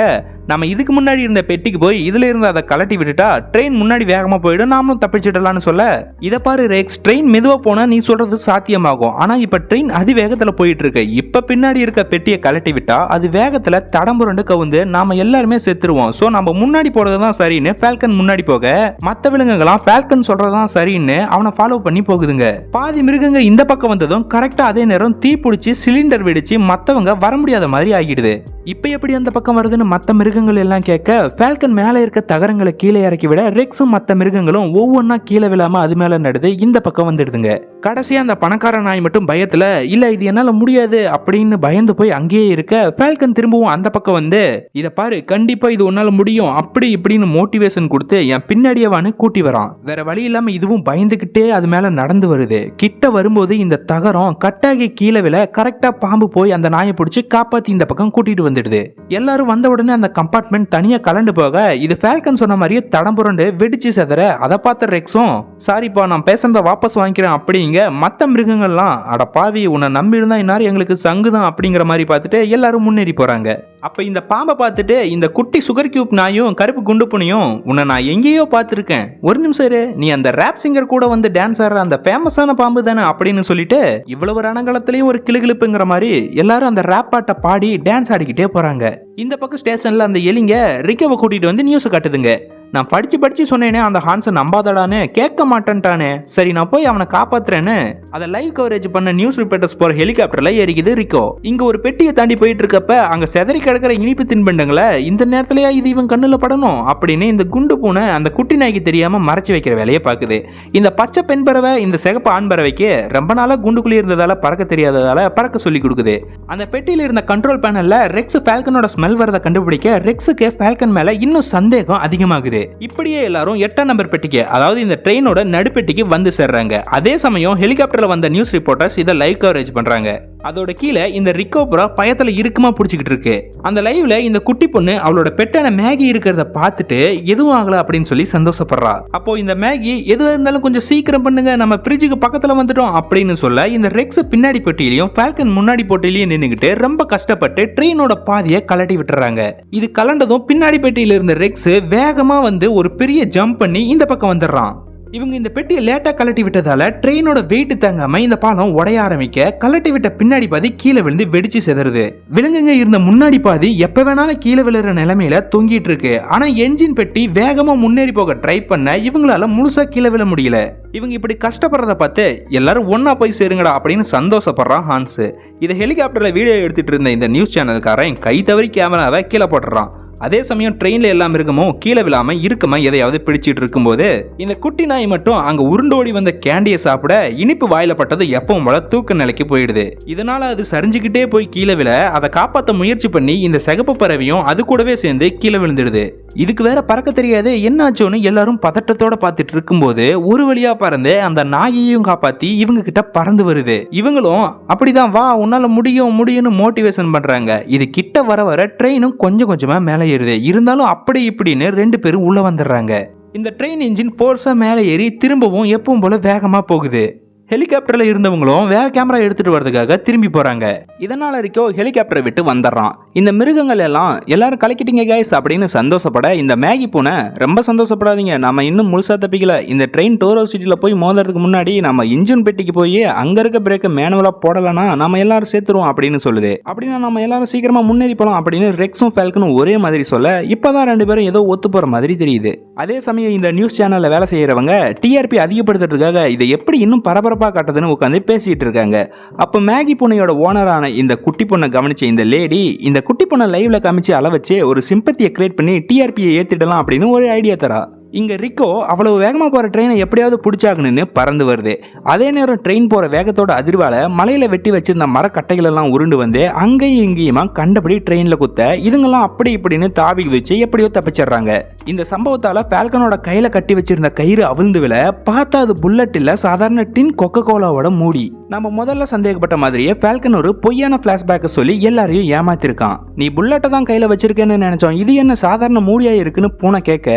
நம்ம இதுக்கு முன்னாடி இருந்த பெட்டிக்கு போய் இதுல இருந்து அதை கலட்டி விட்டுட்டா ட்ரெயின் முன்னாடி வேகமா போயிடும் நாமளும் தப்பிச்சிடலாம்னு சொல்ல இதை பாரு ரெக்ஸ் ட்ரெயின் மெதுவா போனா நீ சொல்றது சாத்தியமாகும், ஆனா இப்ப ட்ரெயின் அதிவேகத்துல போயிட்டு இருக்கு, இப்ப பின்னாடி இருக்க பெட்டியை கலட்டி விட்டா அது வேகத்துல தடம்புரண்டு கவுந்து நாம எல்லாருமே செத்துருவோம், சோ நம்ம முன்னாடி போறதுதான் சரின்னு ஃபால்கன் முன்னாடி போக மற்ற விலங்குகளாம் ஃபால்கன் சொல்றதுதான் சரின்னு அவனை ஃபாலோ பண்ணி போகுதுங்க. பாதி மிருகங்க இந்த பக்கம் வந்ததும் கரெக்டா அதே நேரம் தீ பிடிச்சி சிலிண்டர் வெடிச்சு மத்தவங்க வர முடியாத மாதிரி ஆகிடுது. இப்ப எப்படி அந்த பக்கம் வருதுன்னு மத்த மிருகங்கள் எல்லாம் கேட்க ஃபால்கன் மேல இருக்க தகரங்களை கீழே இறக்கி விட ரெக்ஸும் மத்த மிருகங்களும் ஒவ்வொன்னா கீழே விழாம அது மேல நடந்து இந்த பக்கம் வந்துடுதுங்க. கடைசியா அந்த பணக்கார நாய் மட்டும் பயத்துல இல்ல இது என்னால முடியாது அப்படின்னு பயந்து போய் அங்கேயே இருக்க ஃபால்கன் திரும்பவும் அந்த பக்கம் வந்து இத பாரு கண்டிப்பா இது உன்னால முடியும் அப்படி இப்படின்னு மோட்டிவேஷன் கொடுத்து என் பின்னாடியவான்னு கூட்டி வரான். வேற வழி இல்லாம இதுவும் பயந்துகிட்டே அது மேல நடந்து வருது. கிட்ட வரும்போது இந்த தகரம் கட்டாகி கீழே விழ கரெக்டா பாம்பு போய் அந்த நாயை பிடிச்சி காப்பாத்தி இந்த பக்கம் கூட்டிட்டு வந்துடுது. எல்லாரும் வந்த உடனே அந்த கம்பார்ட்மெண்ட் தனியா கலண்டு போக இது ஃபால்கன் சொன்ன மாதிரியே தடம்புரண்டு வெடிச்சு செதற அதை பார்த்த ரெக்ஸும் சாரிப்பா நான் பேசுறத வாபஸ் வாங்கிக்கிறேன் அப்படிங்க இங்க மத்த மிருகங்கள்லாம் அட பாவி உன்னை நம்பி இருந்தா இன்னாரும் எங்களுக்கு சங்குதான் அப்படிங்கிற மாதிரி பார்த்துட்டு எல்லாரும் முன்னேறி போறாங்க. அப்ப இந்த பாம்பை பார்த்துட்டு இந்த குட்டி சுகர் கியூப் நாயும் கருப்பு குண்டு புனியும் உன்னை நான் எங்கேயோ பார்த்துருக்கேன், ஒரு நிமிஷம் இரு, நீ அந்த ரேப் சிங்கர் கூட வந்து டான்ஸ் ஆடுற அந்த ஃபேமஸான பாம்பு தானே அப்படின்னு சொல்லிட்டு இவ்வளவு ரணங்களத்திலையும் ஒரு கிளுகிழுப்புங்கிற மாதிரி எல்லாரும் அந்த ரேப் பாட்டை பாடி டான்ஸ் ஆடிக்கிட்டே போறாங்க. இந்த பக்கம் ஸ்டேஷன்ல அந்த எலிங்க ரிக்கோவை கூட்டிட்டு வந்து நியூஸ் காட்டுதுங்க. நான் படிச்சு சொன்னேனே அந்த ஹான்ஸை நம்பாதடான்னு கேட்க மாட்டேன்ட்டானே, சரி நான் போய் அவனை காப்பாத்துறேன்னு அதை லைவ் கவரேஜ் பண்ண நியூஸ் ரிப்போர்ட்டர்ஸ் போற ஹெலிகாப்டர்ல ஏறிக்குது ரிக்கோ. இங்க ஒரு பெட்டியை தாண்டி போயிட்டு இருக்கப்ப அங்க செதறி கிடக்கிற இனிப்பு தின்பண்டங்களை இந்த நேரத்திலேயே இது இவன் கண்ணுல படணும் அப்படின்னு இந்த குண்டு பூனை அந்த குட்டி நாய்க்கு தெரியாம மறைச்சு வைக்கிற வேலையை பாக்குது. இந்த பச்சை பெண் பறவை இந்த சிகப்பு ஆண் பறவைக்கு ரொம்ப நாளா குண்டுக்குள்ளே இருந்ததால பறக்க தெரியாததால பறக்க சொல்லி கொடுக்குது. அந்த பெட்டியில இருந்த கண்ட்ரோல் பேனல்ல ரெக்ஸ் ஃபால்கனோட ஸ்மெல் வரதை கண்டுபிடிக்க ரெக்ஸுக்கு ஃபால்கன் மேல இன்னும் சந்தேகம் அதிகமாகுது. இப்படியே எல்லாரும் 8ஆம் நம்பர் பெட்டிக்கு, அதாவது இந்த ட்ரெயினோட நடுப்பெட்டிக்கு வந்து சேர்றாங்க. அதே சமயம் ஹெலிகாப்டர்ல வந்த நியூஸ் ரிப்போர்ட்டர்ஸ் இதை லைவ் கவரேஜ் பண்றாங்க. அதோட கீழே இந்த ரிக்கோ புறா பயத்துல இறுக்கமா பிடிச்சிக்கிட்டு இருக்கு. அந்த லைவ்ல இந்த குட்டி பொண்ணு அவளோட பெட்டான மேகி இருக்கிறத பார்த்துட்டு எதுவும் ஆகல அப்படின்னு சொல்லி சந்தோஷப்படுறா. அப்போ இந்த மேகி எதுவா இருந்தாலும் கொஞ்சம் சீக்கிரம் பண்ணுங்க, நம்ம ஃப்ரிட்ஜுக்கு பக்கத்துல வந்துட்டோம் அப்படின்னு சொல்ல இந்த ரெக்ஸ் பின்னாடி பெட்டியிலையும் ஃபால்கன் முன்னாடி பெட்டியிலையும் நின்னுகிட்டு ரொம்ப கஷ்டப்பட்டு ட்ரெயினோட பாதியை கலட்டி விட்டுறாங்க. இது கலண்டதும் பின்னாடி பெட்டியில இருந்த ரெக்ஸ் வேகமா வந்து ஒரு பெரிய ஜம்ப் பண்ணி இந்த பக்கம் வந்துடுறான். இவங்க இந்த பெட்டியை லேட்டா கலட்டி விட்டதால ட்ரெயினோட வெயிட் தாங்காம இந்த பாலம் உடைய ஆரம்பிக்க கலட்டி விட்ட பின்னாடி பாதி கீழே விழுந்து வெடிச்சு செதறுது. விலங்குங்க இருந்த முன்னாடி பாதி எப்ப வேணாலும் கீழே விழுற நிலைமையில தொங்கிட்டு இருக்கு. ஆனா என்ஜின் பெட்டி வேகமா முன்னேறி போக ட்ரை பண்ண இவங்களால முழுசா கீழே விழ முடியல. இவங்க இப்படி கஷ்டப்படுறத பார்த்து எல்லாரும் ஒன்னா போய் சேருங்கடா அப்படின்னு சந்தோஷப்படுறான் ஹான்ஸ். இதை ஹெலிகாப்டர்ல வீடியோ எடுத்துட்டு இருந்த இந்த நியூஸ் சேனல்காரன் கை தவறி கேமராவை கீழே போட்டுறான். அதே சமயம் ட்ரெயின்ல எல்லாம் இருக்கமோ கீழே விழாம இருக்கமா எதையாவது பிடிச்சிட்டு இருக்கும்போது இந்த குட்டி நாய் மட்டும் அங்க உருண்டோடி வந்த கேண்டியை சாப்பிட இனிப்பு வாயில பட்டது எப்பவும் போல தூக்க நிலைக்கு போயிடுது. இதனால அது சரிஞ்சுக்கிட்டே போய் கீழே விழ அதை காப்பாற்ற முயற்சி பண்ணி இந்த சிகப்பு பறவையும் அது கூடவே சேர்ந்து கீழே விழுந்துடுது. இதுக்கு வேற பறக்க தெரியாது, என்னாச்சோன்னு எல்லாரும் பதட்டத்தோட பார்த்துட்டு இருக்கும்போது ஒரு வழியா பறந்து அந்த நாயையும் காப்பாத்தி இவங்க கிட்ட பறந்து வருது. இவங்களும் அப்படிதான் வா உன்னால முடியும்னு மோட்டிவேஷன் பண்றாங்க. இது கிட்ட வர வர ட்ரெயினும் கொஞ்சம் கொஞ்சமா மேலே ஏறுது. இருந்தாலும் அப்படி இப்படின்னு 2 பேரும் உள்ள வந்துடுறாங்க. இந்த ட்ரெயின் இன்ஜின் ஃபோர்ஸா மேலே ஏறி திரும்பவும் எப்பவும் போல வேகமா போகுது. ஹெலிகாப்டர்ல இருந்தவங்களும் வேற கேமரா எடுத்துட்டு வரதுக்காக திரும்பி போறாங்க. இதனால ரிக்கோ ஹெலிகாப்டரை விட்டு வந்துடுறான். இந்த மிருகங்கள் எல்லாம் எல்லாரும் கலக்கிட்டீங்க கைஸ் அப்படின்னு சந்தோஷப்பட இந்த மேகி பூனை ரொம்ப சந்தோஷப்படாதீங்க, நம்ம இன்னும் முழுசா தப்பிக்கல, இந்த ட்ரெயின் டோரோ சிட்டில போய் மோதுறதுக்கு முன்னாடி நம்ம இன்ஜின் பெட்டிக்கு போய் அங்க இருக்க பிரேக்கை மேனுவலா போடலன்னா நம்ம எல்லாரும் சேர்த்துருவோம் அப்படின்னு சொல்லுது. அப்படின்னா நம்ம எல்லாரும் சீக்கிரமா முன்னேறி போலாம் அப்படின்னு ரெக்ஸும் ஃபால்கனும் ஒரே மாதிரி சொல்ல இப்பதான் 2 பேரும் ஏதோ ஒத்து போற மாதிரி தெரியுது. அதே சமயம் இந்த நியூஸ் சேனல்ல வேலை செய்யறவங்க டிஆர்பி அதிகப்படுத்துறதுக்காக இதை எப்படி இன்னும் பரபரப்பா காட்டுறதுன்னு உட்காந்து பேசிட்டு இருக்காங்க. அப்ப மேகி பூனையோட ஓனரான இந்த குட்டி பொண்ணை கவனிச்ச இந்த லேடி இந்த குட்டி பொண்ணை லைவ்ல காமிச்சு அளவச்சு ஒரு சிம்பத்தியை கிரியேட் பண்ணி டிஆர்பியை ஏத்திடலாம் அப்படின்னு ஒரு ஐடியா தரா. இங்க ரிக்கோ அவ்வளவு வேகமா போற ட்ரெயினை எப்படியாவது பிடிச்சாகணும்னு பறந்து வருது. அதே நேரம் ட்ரெயின் போற வேகத்தோட அதிர்வால மலையில வெட்டி வச்சிருந்த மரக்கட்டைகள் எல்லாம் உருண்டு வந்து அங்கேயும் இங்கேயுமா கண்டபடி ட்ரெயின்ல குத்த இதுங்கெல்லாம் அப்படி இப்படின்னு தாவி குதிச்சு எப்படியோ தப்பிச்சிடுறாங்க. இந்த சம்பவத்தால ஃபால்கனோட கையில கட்டி வச்சிருந்த கயிறு அவிழ்ந்து விழ பார்த்தா அது புல்லட் இல்ல, சாதாரண டின் கொக்கோ கோலாவோட மூடி. நம்ம முதல்ல சந்தேகப்பட்ட மாதிரியே ஃபால்கன் ஒரு பொய்யான பிளாஷ்பேக்கை சொல்லி எல்லாரையும் ஏமாத்திருக்கான். நீ புல்லட்டை தான் கையில வச்சிருக்கேன்னு நினைச்சோம், இது என்ன சாதாரண மூடியா இருக்குன்னு பூனை கேட்க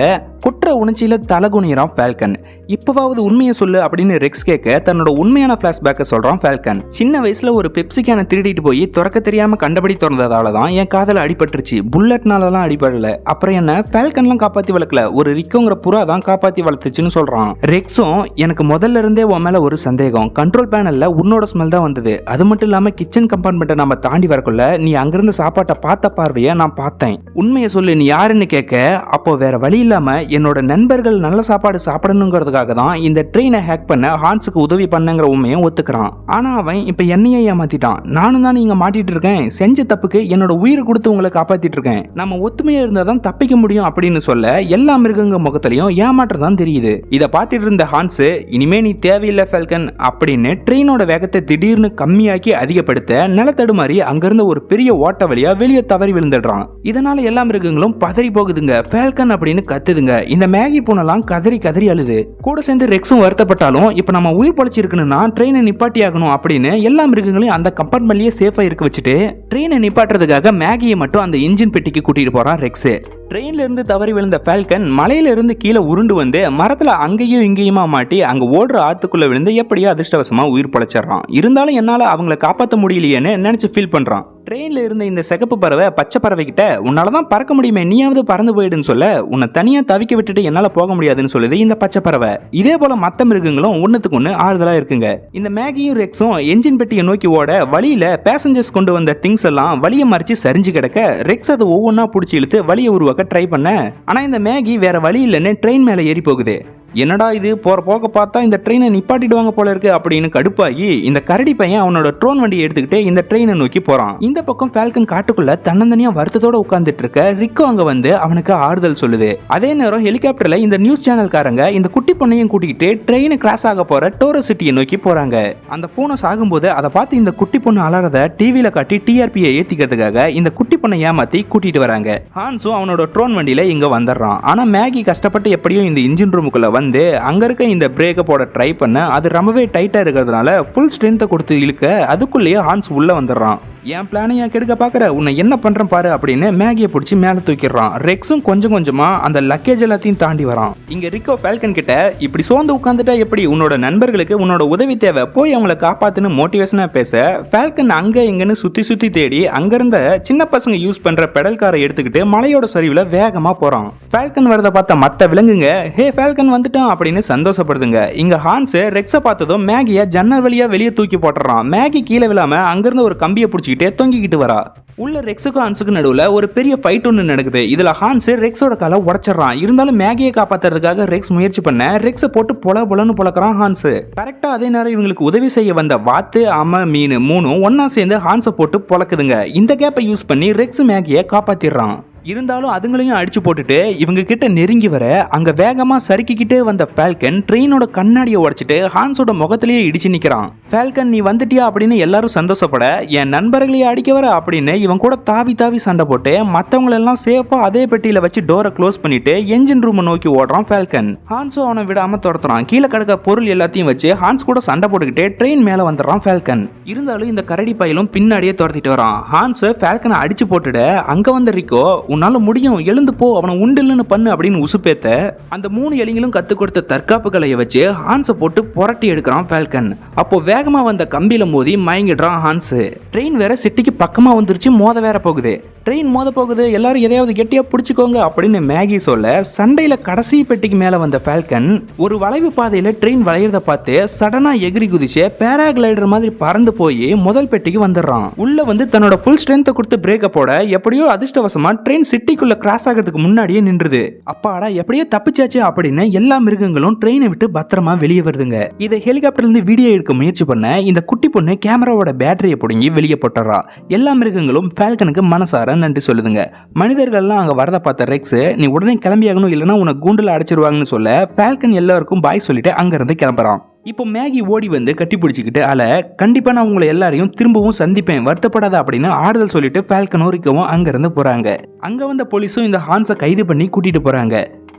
குற்ற உணர்ச்சியில தலகுனிறான் ஃபால்கன். இப்பவாவது உண்மையை சொல்லு அப்படின்னு ரெக்ஸ் கேட்க தன்னோட உண்மையான பிளாஷ்பேக்கை சொல்றான் ஃபால்கன். சின்ன வயசுல ஒரு பெப்சி கேனை திருடிட்டு போய் திறக்க தெரியாம கண்டபடி திறந்ததால தான் என் காதல அடிபட்டுருச்சு, புல்லட்னாலலாம் அடிபடல. அப்புறம் என்ன ஃபால்கன்லாம் காப்பாத்தி வளர்க்கல, ஒரு ரிக்கோங்கிற புறா தான் காப்பாத்தி வளர்த்துச்சுன்னு சொல்றான். ரெக்ஸும் எனக்கு முதல்ல இருந்தே உன் மேல ஒரு சந்தேகம், கண்ட்ரோல் பேனல்ல உன்னோட ஸ்மெல் தான் வந்தது, அது மட்டும் இல்லாம கிச்சன் கம்பார்ட்மெண்ட்டை நம்ம தாண்டி வரக்குள்ள நீ அங்கிருந்த சாப்பாட்டை பார்த்த பார்வையை நான் பார்த்தேன், உண்மையை சொல்லு நீ யாருன்னு கேட்க அப்போ வேற வழி இல்லாம என்னோட நண்பர்கள் நல்ல சாப்பாடு சாப்பிடணுங்கிறதுக்காக தான் இந்த ட்ரெயினை ஹேக் பண்ண ஹான்ஸுக்கு உதவி பண்ணங்கிற உண்மையை ஒத்துக்கிறான். ஆனா அவன் இப்ப என்னையே ஏமாத்திட்டான், நானும் தான் இங்க மாட்டிட்டு இருக்கேன், செஞ்ச தப்புக்கு என்னோட உயிரை கொடுத்து உங்களை காப்பாத்திட்டு இருக்கேன், நம்ம ஒத்துமையா இருந்தா தான் தப்பிக்க முடியும் அப்படின்னு சொல்ல எல்லா மிருகங்க முகத்திலையும் ஏமாற்றம் தான் தெரியுது. இதை பார்த்துட்டு இருந்த ஹான்ஸ் இனிமே நீ தேவையில்லை ஃபால்கன் அப்படின்னு ட்ரெயினோட வேகத்தை திடீர்னு கம்மியாக்கி அதிகப்படுத்த நிலத்தடுமாறி அங்கிருந்த ஒரு பெரிய ஓட்ட வழியா வெளியே தவறி விழுந்துடுறான். இதனால எல்லா மிருகங்களும் பதறி போகுதுங்க, ஃபால்கன் அப்படின்னு கத்துதுங்க. இந்த மேகி பூனெல்லாம் கதறி கதறி அழுது. கூட சேர்ந்து ரெக்ஸும் வருத்தப்பட்டாலும் இப்போ நம்ம உயிர் பொழைச்சிருக்கணும்னா ட்ரெயினை நிப்பாட்டி ஆகணும் அப்படின்னு எல்லா மிருகங்களையும் அந்த கம்பார்ட்மெண்ட்லயே சேஃபா இருக்க வச்சுட்டு ட்ரெயினை நிப்பாட்டுறதுக்காக மேகியை மட்டும் அந்த இன்ஜின் பெட்டிக்கு கூட்டிட்டு போறான் ரெக்ஸ். ட்ரெயின்ல இருந்து தவறி விழுந்த ஃபால்கன் மலையில இருந்து கீழே உருண்டு வந்து மரத்துல அங்கேயும் இங்கேயுமா மாட்டி அங்க ஓடுற ஆத்துக்குள்ள விழுந்து எப்படியோ அதிர்ஷ்டவசமா உயிர் பொழைச்சிடறான். இருந்தாலும் என்னால அவங்கள காப்பாற்ற முடியலையேன்னு நினைச்சு ஃபீல் பண்றான். ட்ரெயின்ல இருந்த இந்த சிகப்பு பறவை பச்சை பறவை கிட்ட உன்னாலதான் பறக்க முடியுமே, நீயாவது பறந்து போயிடுன்னு சொல்ல உன்னை தனியா தவிக்க விட்டுட்டு என்னால போக முடியாதுன்னு சொல்லுது இந்த பச்சை பறவை. இதே போல மத்த மிருகங்களும் ஒண்ணுத்துக்கு ஒண்ணு ஆறுதலா இருக்குங்க. இந்த மேகியும் ரெக்ஸும் என்ஜின் பெட்டியை நோக்கி ஓட வழியில பேசஞ்சர்ஸ் கொண்டு வந்த திங்ஸ் எல்லாம் வழியை மறிச்சு சரிஞ்சு கிடக்க ரெக்ஸ் அதை ஒவ்வொன்னா பிடிச்சி இழுத்து வழியை உருவாக்க ட்ரை பண்ண. ஆனா இந்த மேகி வேற வழி இல்லைன்னு ட்ரெயின் மேல ஏறி போகுது. என்னடா இது, போற போக பார்த்தா இந்த ட்ரெயினை நிப்பாட்டிடுவாங்க போல இருக்கு அப்படின்னு கடுப்பாகி இந்த கரடி பையன் அவனோட ட்ரோன் வண்டியை எடுத்துக்கிட்டு இந்த ட்ரெயினை நோக்கி போறான். இந்த பக்கம் ஃபால்கன் காட்டுக்குள்ள தன்னந்தனியா வருத்தத்தோட உட்கார்ந்துட்டு இருக்க ரிக்கோ அங்க வந்து அவனுக்கு ஆறுதல் சொல்லுது. அதே நேரம் ஹெலிகாப்டர்ல இந்த நியூஸ் சேனல்காரங்க இந்த குட்டி பொண்ணையும் கூட்டிக்கிட்டு ட்ரெயின் கிராஸ் ஆக போற டோரோ சிட்டியை நோக்கி போறாங்க. அந்த பூனை சாகும்போது அதை பார்த்து இந்த குட்டி பொண்ணு அலறத டிவியில காட்டி டிஆர்பியை ஏத்திக்கிறதுக்காக இந்த குட்டி பொண்ணை ஏமாத்தி கூட்டிட்டு வராங்க. ஹான்ஸும் அவனோட ட்ரோன் வண்டியில இங்க வந்துடுறான். ஆனா மேகி கஷ்டப்பட்டு எப்படியும் இந்த இன்ஜின் ரூமுக்குள்ள வந்து அங்க இருக்க இந்த பிரேக்கை போட ட்ரை பண்ண அது ரொம்பவே டைட்டா இருக்கிறதுனால ஃபுல் ஸ்ட்ரென்த்தை கொடுத்து இழுக்க அதுக்குள்ளேயே ஹான்ஸ் உள்ள வந்துடுறான். என் பிளானையா கெடுக்க பாக்குற, உன்னை என்ன பண்றேன் பாரு அப்படின்னு மேகியை பிடிச்சி மேல தூக்கிடுறான். ரெக்ஸும் கொஞ்சம் கொஞ்சமா அந்த லக்கேஜ் எல்லாத்தையும் தாண்டி வரான். இங்க ரிக்கோ ஃபால்கன் கிட்ட இப்படி சோர்ந்து உட்காந்துட்டா எப்படி, உன்னோட நண்பர்களுக்கு உன்னோட உதவி தேவை, போய் அவங்கள காப்பாத்துன்னு மோட்டிவேஷனா பேச ஃபால்கன் அங்க இங்கன்னு சுத்தி சுத்தி தேடி அங்க இருந்த சின்ன பசங்க யூஸ் பண்ற பெடல் காரை எடுத்துக்கிட்டு மலையோட சரிவுல வேகமா போறான். ஃபால்கன் வரத பார்த்த மத்த விலங்குங்க ஹே ஃபால்கன் வந்துட்டான் அப்படின்னு சந்தோஷப்படுதுங்க. இங்க ஹான்ஸ் ரெக்ஸை பார்த்ததும் மேகிய ஜன்னல் வழியா வெளியே தூக்கி போட்டுறான். மேகி கீழே விழாம அங்கிருந்து ஒரு கம்பியை பிடிச்சிக்கிட்டே தொங்கிக்கிட்டு வரா. உள்ள ரெக்ஸுக்கும் ஹான்ஸுக்கும் நடுவுல ஒரு பெரிய ஃபைட் ஒன்று நடக்குது. இதுல ஹான்ஸ் ரெக்ஸோட காலை உடைச்சிடறான். இருந்தாலும் மேகியை காப்பாத்துறதுக்காக ரெக்ஸ் முயற்சி பண்ண ரெக்ஸை போட்டு பொலன்னு பொழக்கிறான் ஹான்ஸ். கரெக்டா அதே நேரம் இவங்களுக்கு உதவி செய்ய வந்த வாத்து ஆமை மீன் மூணும் ஒன்னா சேர்ந்து ஹான்ஸை போட்டு பொழக்குதுங்க. இந்த கேப்பை யூஸ் பண்ணி ரெக்ஸ் மேகியை காப்பாத்திடுறான். இருந்தாலும் அதுங்களையும் அடிச்சு போட்டுட்டு இவங்க கிட்ட நெருங்கி வர அங்க வேகமா சறுக்கிக்கிட்டே வந்த ஃபால்கன் ட்ரெயினோட கண்ணாடியை உடைச்சிட்டு ஹான்ஸோட முகத்திலேயே இடிச்சு நிக்கிறான். ஃபால்கன் நீ வந்துட்டியா அப்படின்னு எல்லாரும் சந்தோஷப்பட என் நண்பர்களையே அடிக்க வர அப்படின்னு இவன் கூட தாவி தாவி சண்டை போட்டு மற்றவங்களெல்லாம் சேஃபா அதே பெட்டியில வச்சு டோரை க்ளோஸ் பண்ணிட்டு என்ஜின் ரூமை நோக்கி ஓடுறான் ஃபால்கன். ஹான்ஸும் அவனை விடாம துரத்துறான். கீழே கிடக்க பொருள் எல்லாத்தையும் வச்சு ஹான்ஸ் கூட சண்டை போட்டுக்கிட்டே ட்ரெயின் மேல வந்துடுறான் ஃபால்கன். இருந்தாலும் இந்த கரடி பயலும் பின்னாடியே துரத்திட்டு வரான். ஹான்ஸ் ஃபால்கனை அடிச்சு போட்டுட அங்க வந்த ரிக்கோ உன்னால முடியும் எழுந்து போ அவனை உண்டில்னு பண்ணு அப்படின்னு உசுப்பேத்த அந்த 3 எலிங்களும் கத்து கொடுத்த தற்காப்பு கலையை வச்சு ஹான்ஸை போட்டு புரட்டி எடுக்கிறான் ஃபால்கன். அப்போ வேகமா வந்த கம்பியில மோதி மயங்கிடுறான் ஹான்ஸ். ட்ரெயின் வேற சிட்டிக்கு பக்கமா வந்துருச்சு, மோத வேற போகுது. ட்ரெயின் மோத போகுது, எல்லாரும் எதையாவது கெட்டியா பிடிச்சிக்கோங்க அப்படின்னு மேகி சொல்ல சண்டையில கடைசி பெட்டிக்கு மேல வந்த ஃபால்கன் ஒரு வளைவு பாதையில ட்ரெயின் வளையறத பார்த்து சடனா எகிரி குதிச்சு பேராகிளைடர் மாதிரி பறந்து போய் முதல் பெட்டிக்கு வந்துடுறான். உள்ள வந்து தன்னோட ஃபுல் ஸ்ட்ரென்த்தை கொடுத்து பிரேக்க போட எப்படியோ அதிர்ஷ்டவசமா ட்ரெயின் சிட்டிக்குள்ள கிராஸ் ஆகிறதுக்கு முன்னாடியே நின்றுது. அப்பாடா எப்படியோ தப்பிச்சாச்சு அப்படின்னு எல்லா மிருகங்களும் ட்ரெயினை விட்டு பத்திரமா வெளியே வருதுங்க. இதை ஹெலிகாப்டர்ல இருந்து வீடியோ எடுக்க முயற்சி பண்ண இந்த குட்டி பொண்ணு கேமராவோட பேட்டரியை பிடுங்கி வெளியே போட்டுறா. எல்லா மிருகங்களும் ஃபால்கனுக்கு மனசார நன்றி சொல்லுதுங்க. மனிதர்கள்லாம் அங்க வரத பார்த்த ரெக்ஸ் நீ உடனே கிளம்பியாகணும் இல்லைன்னா உன்னை கூண்டுல அடைச்சிருவாங்கன்னு சொல்ல ஃபால்கன் எல்லாருக்கும் பாய் சொல்லிட்டு அங்க இருந்து கிளம்புறான். இப்போ மேகி ஓடி வந்து கட்டி பிடிச்சிக்கிட்டு கண்டிப்பா நான் உங்களை எல்லாரையும் திரும்பவும் சந்திப்பேன், வருத்தப்படாத அப்படின்னு ஆறுதல் சொல்லிட்டு ஃபால்கனும் ரிக்கோவும் அங்கிருந்து போறாங்க. அங்க வந்த போலீஸும் இந்த ஹான்ஸை கைது பண்ணி கூட்டிட்டு போறாங்க.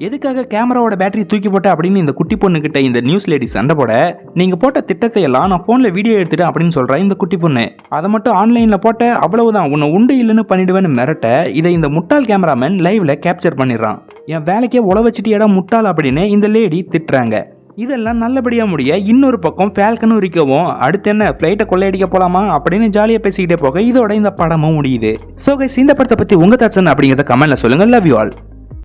எதுக்காக கேமராவோட பேட்டரி தூக்கி போட்ட அப்படின்னு இந்த குட்டி பொண்ணு கிட்ட இந்த நியூஸ் லேடி சண்டை போட நீங்க போட்ட திட்டத்தை எல்லாம் நான் போன்ல வீடியோ எடுத்துட்டேன் அப்படின்னு சொல்றேன் இந்த குட்டி பொண்ணு. அதை மட்டும் ஆன்லைன்ல போட்ட அவ்வளவுதான், உன்னை உண்டு இல்லைன்னு பண்ணிடுவேன்னு மிரட்ட இதை இந்த முட்டாள் கேமராமேன் லைவ்ல கேப்சர் பண்ணிடுறான். என் வேலைக்கே உழ வச்சுட்டு இடம் முட்டாள் அப்படின்னு இந்த லேடி திட்டுறாங்க. இதெல்லாம் நல்லபடியா முடிய இன்னொரு பக்கம் ஃபால்கனும் ரிக்கோவும் அடுத்து என்ன ஃபிளைட்டை கொள்ளையடிக்க போலாமா அப்படின்னு ஜாலியா பேசிக்கிட்டே போக இதோட இந்த படமும் முடியுது. சோ கைஸ், இந்த படத்தை பத்தி உங்க தாட்ஸ் அப்படிங்கறத கமெண்ட்ல சொல்லுங்க. Love you all.